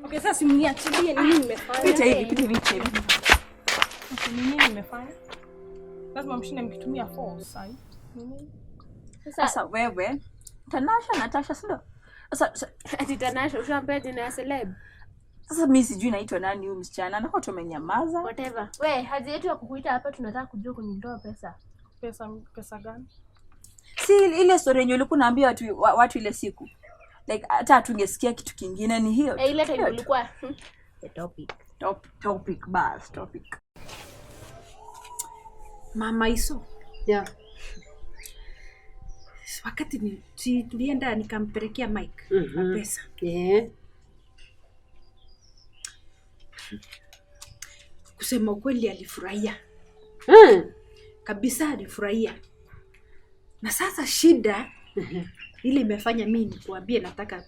Okay, sasa simniachilie nini nimefanya? Pita hivi. Okay, nini nimefanya? Lazima mshinde mkitumia force sai. Nini? Sasa wewe Natasha sio? Sasa ati Tanasha ushampea jina ya celeb. Sasa mimi sijui naitwa nani huyu msichana. Na kwa tumenyamaza. Whatever. We, haja yetu ya kukuita hapa tunataka kujua kunitoa pesa. Pesa gani? Si ile story yenyewe ulikuwa unaambia watu ile siku. Like hata tungesikia kitu kingine ni hiyo. Ile time ulikuwa the topic. Topic. Mama Iso. Yeah. Wakati tulienda nikampelekea Mike pesa. Yeah. Kusema ukweli alifurahia. Kabisa alifurahia. Na sasa shida ile imefanya mimi nikuambie nataka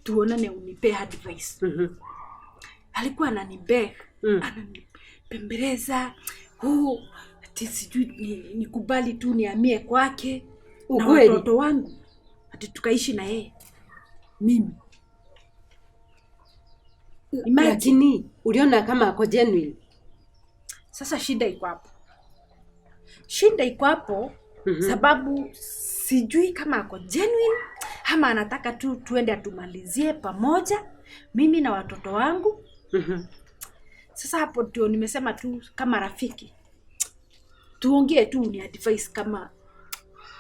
tuonane unipe advice. Alikuwa ananibeg, ananipembeleza, ati sijui nikubali tu nihamie kwake na watoto wangu ati tukaishi na yeye. Mimi imagine uliona kama ako genuine. Sasa shida iko hapo. Sababu sijui kama ako genuine ama anataka tu tuende atumalizie pamoja mimi na watoto wangu. Sasa hapo ndio nimesema tu kama rafiki tuongee tu ni advice kama,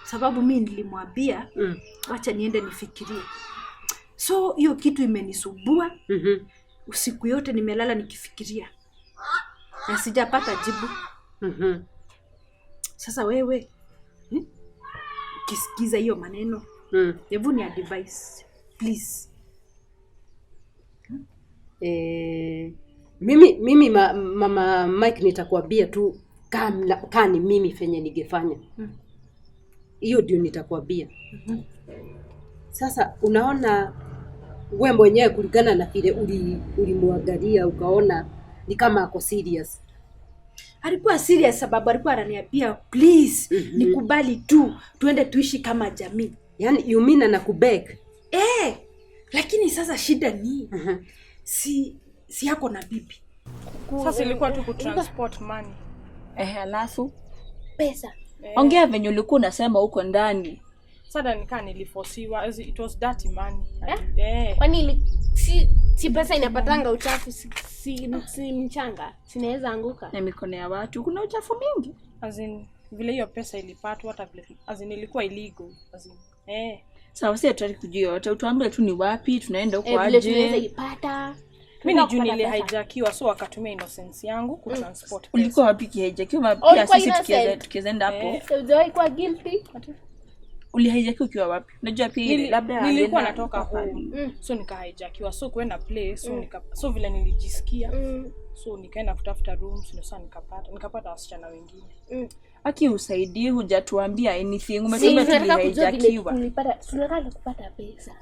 sababu mimi nilimwambia acha niende nifikirie. So hiyo kitu imenisumbua. Usiku yote nimelala nikifikiria na sijapata jibu. Sasa wewe ukisikiza hiyo maneno hebu ni advice please. Mimi mama Mike nitakwambia tu kani mimi fenye ningefanya. Hiyo ndio nitakwambia. Sasa unaona wewe mwenyewe kulingana na vile ulimwangalia ukaona ni kama ako serious. Alikuwa serious sababu alikuwa ananiambia please nikubali tu tuende tuishi kama jamii. Yaani you mean anakubeg? Lakini sasa shida ni si yako na bibi. Sasa ilikuwa tu kutransport money. Alafu Pesa. Ongea venye ulikuwa unasema huko ndani. Sasa nikaa nilifosiwa, it was dirty money. Kwani si pesa inapatanga uchafu, si mchanga, sinaweza anguka. Na mikono ya watu kuna uchafu mingi. Vile hiyo pesa ilipatwa hata vile ilikuwa illegal. Sawa, sisi tutaki kujua. Tuambie tu ni wapi tunaenda huko aje. Vile tunaweza ipata. Mimi ni juu nile hijackiwa so wakatumia innocence yangu kutransport pesa. Ulikuwa wapi hijackiwa? Pia sisi tukienda hapo. Sijui kwa guilty. Ulihijackiwa ukiwa wapi? Unajua pia labda nilikuwa natoka home. So nikahijackiwa so kwenda place so vile nilijisikia. So nikaenda kutafuta rooms ndio sasa nikapata wasichana wengine. Aki usaidie hujatuambia anything. Umesema tulihijackiwa. Tunataka kupata pesa.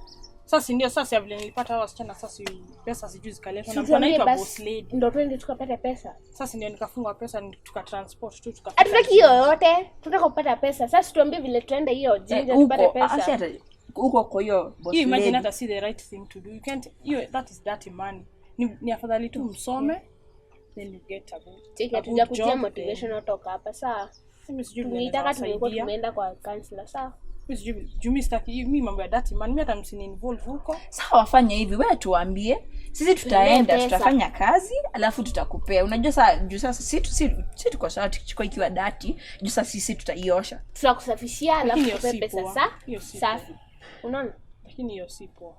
Sasa ndio sasa vile nilipata wasichana sasa pesa sijui zikaletwa na mtu anaitwa boss lady. Ndio twende tukapata pesa. Sasa ndio nikafunga pesa tukatransport tu Hatutaki yoyote. Tunataka kupata pesa. Sasa tuambie vile tuende hiyo jinja tupate pesa. Huko kwa hiyo boss lady. Imagine hata see the right thing to do. You can't that is dirty money. Ni afadhali tu msome then you get a good. Tuja kujia motivation kutoka hapa sawa. Mimi sijui tunataka tumeenda kwa counselor sawa. Mimi sitaki mimi mambo ya dirty money, mimi hata msini involve huko. Sawa, wafanye hivi, wewe tuambie, sisi tutaenda, tutafanya kazi, alafu tutakupea. Unajua sasa sisi tuko sawa tukichukua ikiwa dirty, juu sasa sisi tutaiosha. Tutakusafishia alafu tukupe pesa safi. Unaona? Lakini hiyo si poa.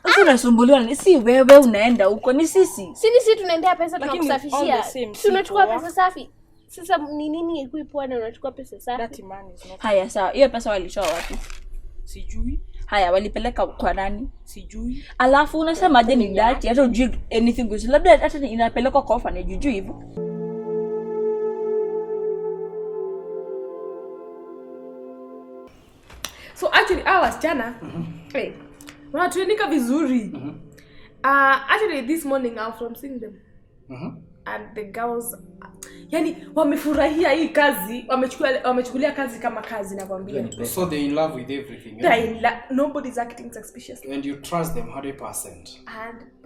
Sasa unasumbuliwa ni si wewe unaenda huko, ni sisi. Sisi tunaendea pesa tunakusafishia. Tunachukua pesa safi. Sasa ni nini ikuwe poa na unachukua pesa safi? Dirty money is not. Haya sawa, hiyo pesa walitoa wapi? Sijui. Haya walipeleka kwa nani? Sijui. Alafu unasema je ni dirty hata ujui anything goes. Labda hata inapelekwa kwa orphanage ujui hivyo. So actually wasichana wanatuenika vizuri. Actually this morning I was from seeing them. and the girls yani wamefurahia hii kazi, wamechukulia kazi kama kazi na kwambia. So they're in love with everything. Nobody's acting suspicious. And you trust them 100%.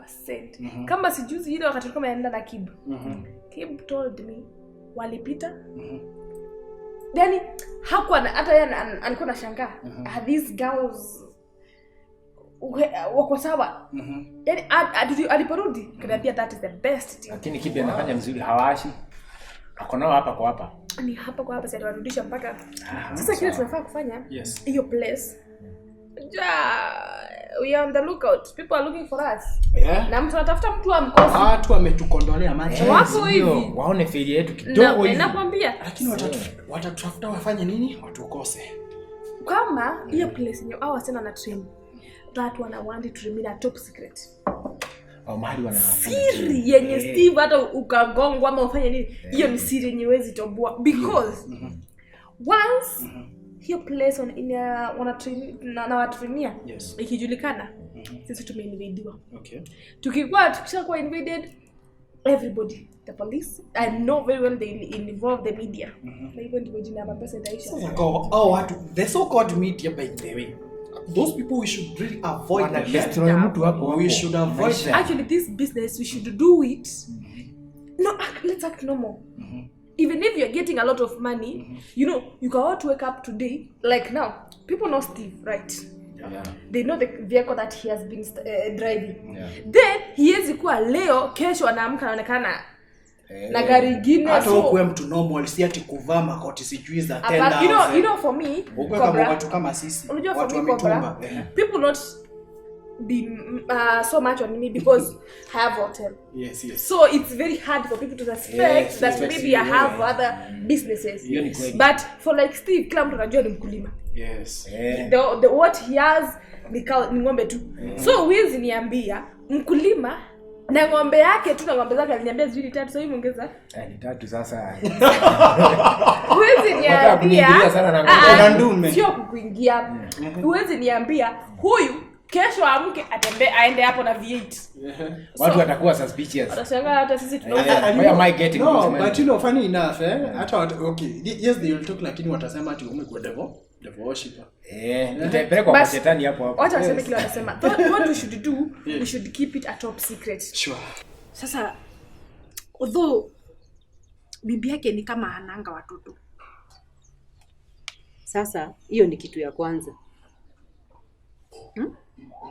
100%. Kama sijuzi ile wakati kama naenda na Kib. Kib told me walipita. Yani hakuwa hata yeye alikuwa anashangaa. These girls wako sawa. Yani aliporudi kaniambia that is the best thing. Lakini Kib anafanya mzuri, hawashi. Ako nao hapa kwa hapa. Ni hapa kwa hapa sasa warudisha mpaka. Sasa kile tunafaa kufanya hiyo place. We are on the lookout. People are looking for us. Yeah. Na mtu anatafuta mtu amkosi. Watu wametukondolea macho. Wako hivi. Waone failure yetu kidogo hivi. Nakwambia. Lakini watatafuta wafanye nini? Watukose. Kama hiyo place yenye hao wasema na train. That one I want to remain a top secret. Mahali wanafanya siri yenye Steve hata ukagongwa ama ufanye nini, hiyo ni siri yenye huwezi toboa because once hiyo place na watrainia ikijulikana sisi tumeinvadiwa. Tukishakuwa invaded, everybody, the police, I know very well they involve the media. Na hivyo ndivyo jina MAPESA itaisha. The so-called media, by the way, those people we should really avoid we should avoid them. Actually this business we should do it let's act normal. Even if you're getting a lot of money, you know, you can all wake up today like now people know Steve, right? They know the vehicle that he has been driving. Then he has kuwa leo kesho anaamka anaonekana na gari gine. Hata huko mtu normal si ati kuvaa makoti sijui za 10,000. You know for me, kama watu kama sisi, watu wa mitumba. People not be so much on me because I have hotel. Yes. So it's very hard for people to suspect that maybe I have other businesses. But for like Steve, kila mtu anajua ni mkulima. The what he has ni ng'ombe tu. So huwezi niambia mkulima na ng'ombe yake tu na ng'ombe zake aliniambia zili 3, so hivi ongeza ni 3 sasa. Huwezi niambia sana na ng'ombe ndume. Sio kukuingia. Huwezi niambia huyu kesho amke atembee aende hapo na V8. Watu watakuwa suspicious. Watashangaa hata sisi tunauza. Why am I getting no, but you know funny enough hata yes they will talk, lakini watasema ati umekuwa devil worshipper. Nitapeleka kwa shetani hapo. Wacha waseme kile wanasema. What we should do, we should keep it a top secret. Sure. Sasa although bibi yake ni kama hananga watoto. Sasa hiyo ni kitu ya kwanza.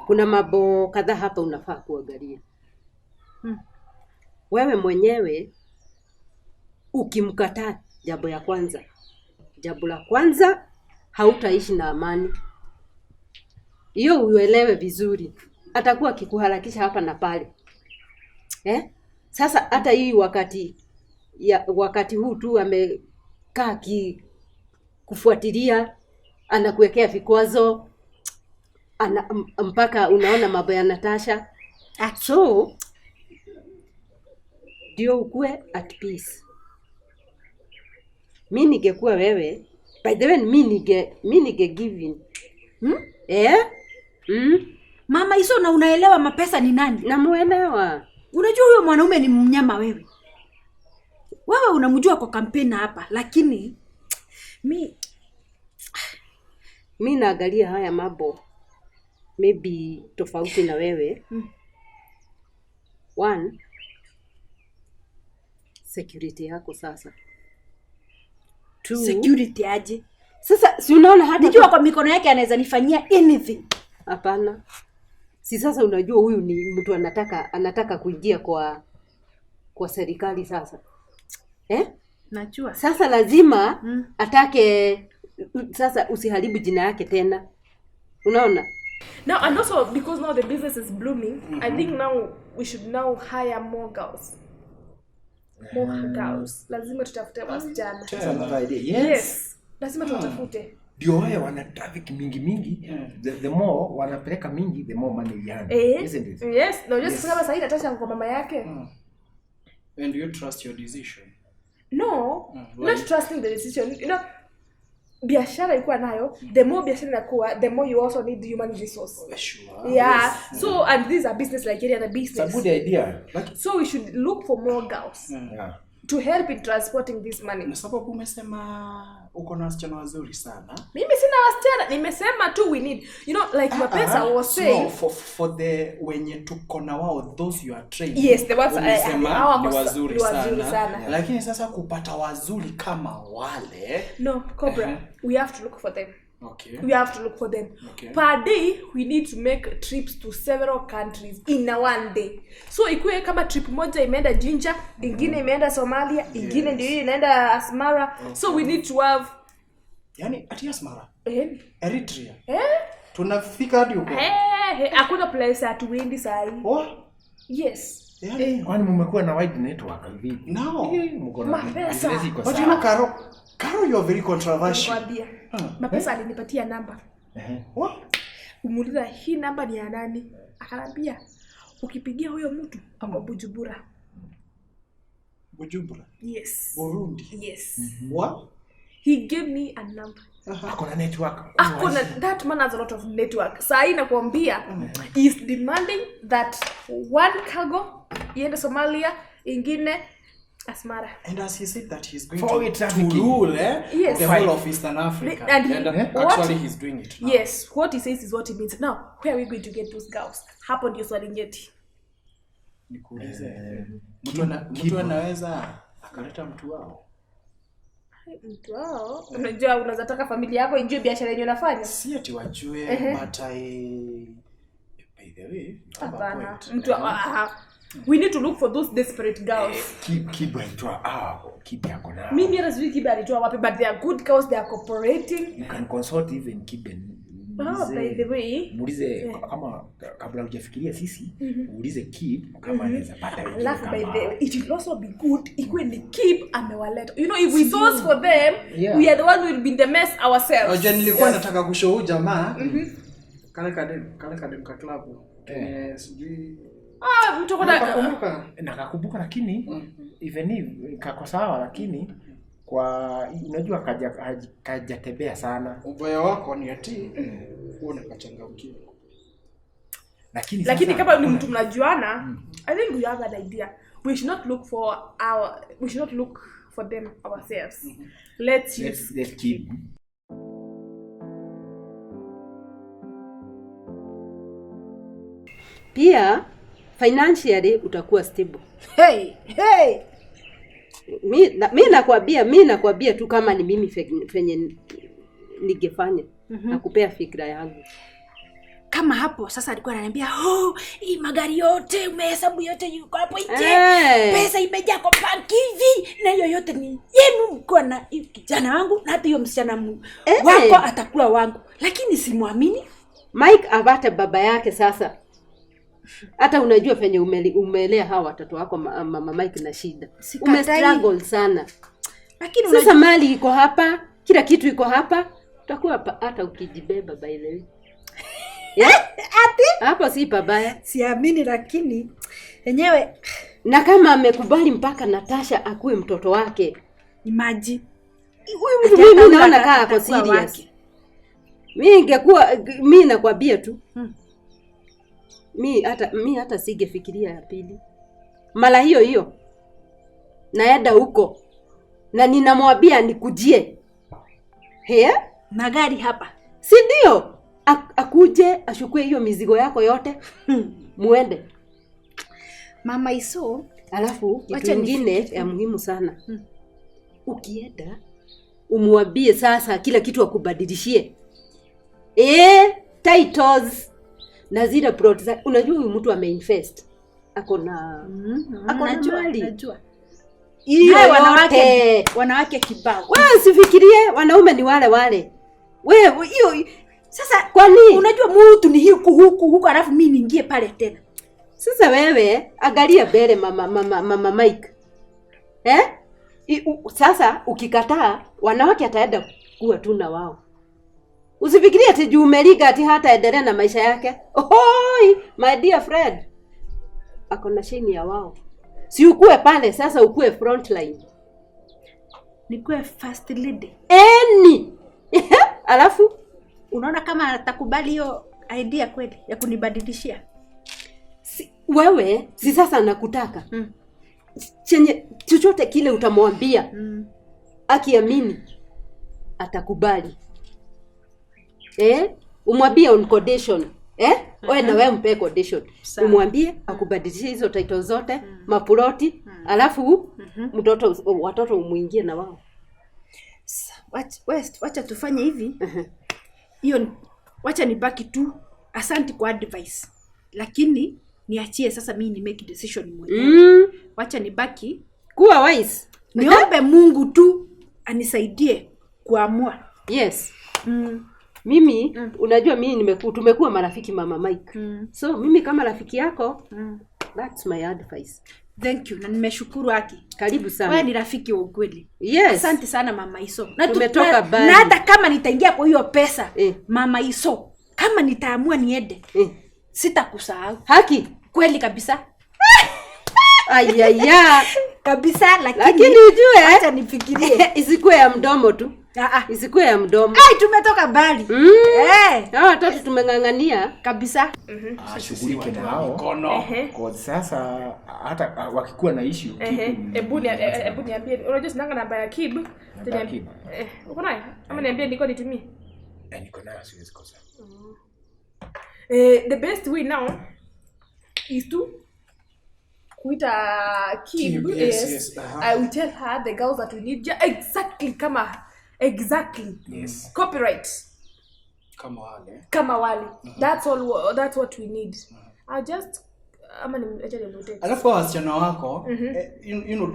Kuna mambo kadhaa hapa unafaa kuangalia. Wewe mwenyewe ukimkataa, jambo la kwanza hautaishi na amani. Hiyo uelewe vizuri. Atakuwa akikuharakisha hapa na pale. Sasa hata hii wakati huu tu amekaa kufuatilia, anakuwekea vikwazo, mpaka unaona mambo ya Natasha. So ndio ukue at peace. Mimi ningekuwa wewe, by the way mimi nige giving. Mama hizo na unaelewa MAPESA ni nani? Namuelewa. Unajua huyo mwanaume ni mnyama wewe. Wewe unamjua kwa kampeni hapa, lakini mimi naangalia haya mambo maybe tofauti na wewe. One, security yako sasa. Two, security aje? Sasa si unaona hata nijua kwa mikono yake anaweza nifanyia anything. Hapana. Si sasa unajua huyu ni mtu anataka kuingia kwa serikali sasa. Najua. Sasa lazima atake sasa usiharibu jina yake tena. Unaona? Now and also because now the business is blooming, I think now we should now hire more girls. More girls. Lazima tutafute wasichana. Yes. Lazima tutafute. Ndio wao wana traffic mingi. The more wanapeleka mingi, the more money we earn. Isn't it? Yes. No, just kama sasa Natasha kwa mama yake. And you trust your decision? No, not trusting the decision. You know, biashara ikuwa nayo, the more biashara inakuwa, the more you also need human resource. Sure. Yeah. So and these are business like any other business. It's a good idea. So we should look for more girls to help in transporting this money. Na sababu umesema uko na wasichana wazuri sana. Mimi sina wasichana, nimesema tu we need, you know, like MAPESA was saying. No, for the wenye tuko na wao, those you are trained. Yes, the ones ni wazuri sana. Lakini sasa kupata wazuri kama wale. No, Cobra, we have to look for them. Okay. We have to look for them. Okay. Per day, we need to make trips to several countries in a one day. So ikuwe kama trip moja imeenda Jinja, ingine imeenda Somalia, ingine ndio hiyo inaenda Asmara. So we need to have, yani ati Asmara, Eritrea. Tunafika hadi huko. Hakuna place hatuendi sahi. Yes. Yani kwani mmekuwa na wide network vipi? No. MAPESA. But you know Karo, you are very controversial. MAPESA alinipatia namba. Umuuliza hii namba ni ya nani? Akanambia ukipigia huyo mtu ako Bujumbura. Bujumbura? Yes. Burundi? Yes. What? He gave me a number. Akona network. That man has a lot of network. Sahi nakwambia is demanding that one cargo iende Somalia, ingine Asmara. And as he said that he's going to rule yes. the whole of Eastern Africa. And actually he's doing it now. Yes, what he says is what he means. Now, where are we going to get those girls? Hapo ndio swali nyeti. Nikuulize. Mtu anaweza akaleta mtu wao. Mtu wao? Unajua unaweza taka familia yako ijue biashara yenyewe unafanya? Si ati wajue but by the way, hapana. Mtu we need to look for those desperate girls. Kiba itwa Kiba yako na. Mimi hata sijui Kiba alitoa wapi, but they are good girls, they are cooperating. You can consult even Kiba. By the way, muulize kama kabla hujafikiria sisi, uulize Kib kama anaweza pata hiyo. By the way, it will also be good if ni Kib amewaleta. You know, if we source for them, we are the ones who will be in the mess ourselves. Oje nilikuwa nataka kushow jamaa. Kale kadem ka club. Sijui mtu nakakumbuka lakini even if kako sawa lakini kwa unajua kajatembea sana. Ubaya wako ni ati uone kachangamkia. Lakini kama ni mtu mnajuana, I think we have an idea. We should not look for them ourselves. Let's keep. Pia financially utakuwa stable. Hey. Mimi nakwambia tu kama ni mimi fenye ningefanya na kupea fikra yangu. Kama hapo sasa alikuwa ananiambia, hii magari yote umehesabu yote yuko hapo nje. Pesa imejaa kwa banki hivi na yote ni yenu mko na kijana wangu na hata hiyo msichana wako atakuwa wangu. Lakini simwamini. Mike avata baba yake sasa. Hata unajua fenye umelea hawa watoto wako mama Mike na shida. Umestruggle sana. Lakini sasa mali iko hapa, kila kitu iko hapa. Utakuwa hata ukijibeba by the way. Ati hapo si pabaya. Siamini lakini yenyewe na kama amekubali mpaka Natasha akuwe mtoto wake. Imagine. Mimi naona kaa kwa serious. Mimi nakwambia tu. Mimi hata singefikiria ya pili. Mara hiyo naenda huko na ninamwambia nikujie. Na gari hapa. Si ndio? Akuje ashukue hiyo mizigo yako yote. Muende. Mama iso, alafu kitu kingine ya muhimu sana. Ukienda umwambie sasa kila kitu akubadilishie. Titles na zile products. Unajua huyu mtu ameinvest. Ako na mali. Najua. Hiyo wanawake kibao. Wewe usifikirie wanaume ni wale. Wewe hiyo sasa kwa nini? Unajua mtu ni huku alafu mimi niingie pale tena. Sasa wewe angalia mbele mama Mike. Sasa ukikataa wanawake ataenda kuwa tu na wao. Usifikirie ati juu umeliga ati hata endelea na maisha yake. My dear friend. Akona shini ya wao. Si ukue pale sasa ukue front line. Nikue first lady. Alafu unaona kama atakubali hiyo idea kweli ya kunibadilishia? Wewe si sasa nakutaka. Chenye chochote kile utamwambia. Akiamini atakubali. Umwambie on condition. Wewe na wewe mpe condition. Umwambie akubadilishie hizo title zote, mapuloti, alafu watoto umuingie na wao. Wacha tufanye hivi. Hiyo wacha nibaki tu. Asante kwa advice. Lakini niachie sasa mimi ni make decision mwenyewe. Wacha nibaki kuwa wise. Niombe Mungu tu anisaidie kuamua. Yes. Mimi unajua mimi tumekuwa marafiki Mama Mike. So mimi kama rafiki yako, that's my advice. Thank you. Na nimeshukuru haki. Karibu sana. Wewe ni rafiki wa ukweli. Yes. Asante sana Mama Iso. Na tumetoka bali. Na hata kama nitaingia kwa hiyo pesa, Mama Iso, kama nitaamua niende, sitakusahau. Haki. Kweli kabisa. Ayaya. Kabisa, lakini ujue acha nifikirie. Isikuwe ya mdomo tu. Isikuwe ya mdomo. Tumetoka mbali. Hao watoto tumengangania kabisa. Shughulike na hao. Kwa sasa hata wakikuwa na issue. Hebu niambie, unajua sinanga namba ya Kib. Uko nayo? Ama niambie niko nitumie. Niko nayo, siwezi kosa. The best way now is to kuita Kib. Yes. I will tell her the girls that we need exactly. Yes. Copyright. Kama wale. That's what we need. I just alafu wasichana wako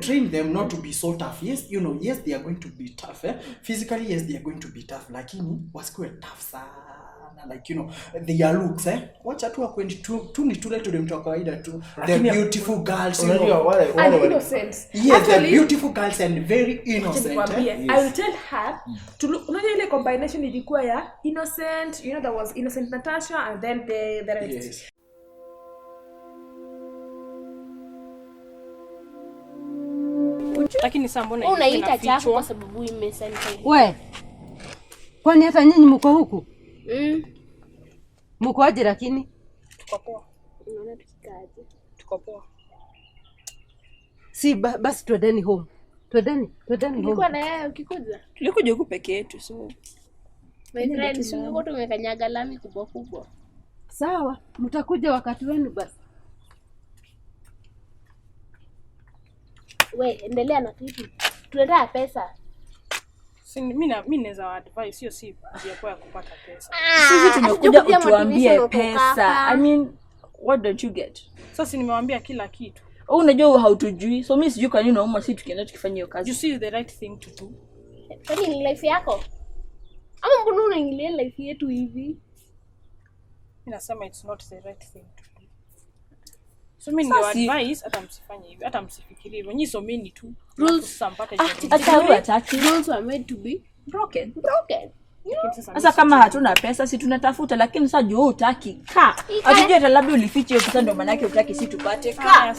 train them not to be so tough. Yes, yes they are going to be tough. Physically yes they are going to be tough, lakini wasikuwe tough sana. Like they are looks wacha tu akwendi tu ni tule mtu wa kawaida tu. The beautiful girls, wale innocent. Yes, the beautiful girls and very innocent. Yes. I will tell her to look. Unajua ile combination ilikuwa ya innocent, there was innocent Natasha and then the rest. Yes. Lakini sasa mbona unaita chafu kwa sababu imesema wewe? Kwani hata nyinyi mko huku? Mko aje lakini? Tuko poa. Unaona tukikaje? Tuko poa. Si basi twendeni home. Twendeni home. Ulikuwa na yeye ukikuja? Tulikuja huku peke yetu so. My friend, sio tumekanyaga lami kubwa. Sawa, mtakuja wakati wenu basi. Endelea na kitu. Tunataka pesa. Mimi naweza advice hiyo si njia ya kupata pesa. Sisi tumekuja utuambie pesa. I mean, what don't you get? Sasa nimewaambia kila kitu. Unajua hautujui. So mimi sijui kwa nini unaomba sisi tukienda tukifanya hiyo kazi. You see the right thing to do. Kwani ni life yako? Ama mbona unaingilia life yetu hivi? Mimi nasema it's not the right thing to do. So mimi ndio advice hata msifanye hivi, hata msifikirie hivyo. Nyinyi someni tu. Rules sampate rules are made to be broken. Sasa kama hatuna pesa si tunatafuta, lakini sasa juu hutaki. Hatujui hata labda ulifiche hiyo pesa ndio maana yake hutaki si tupate. Sawa.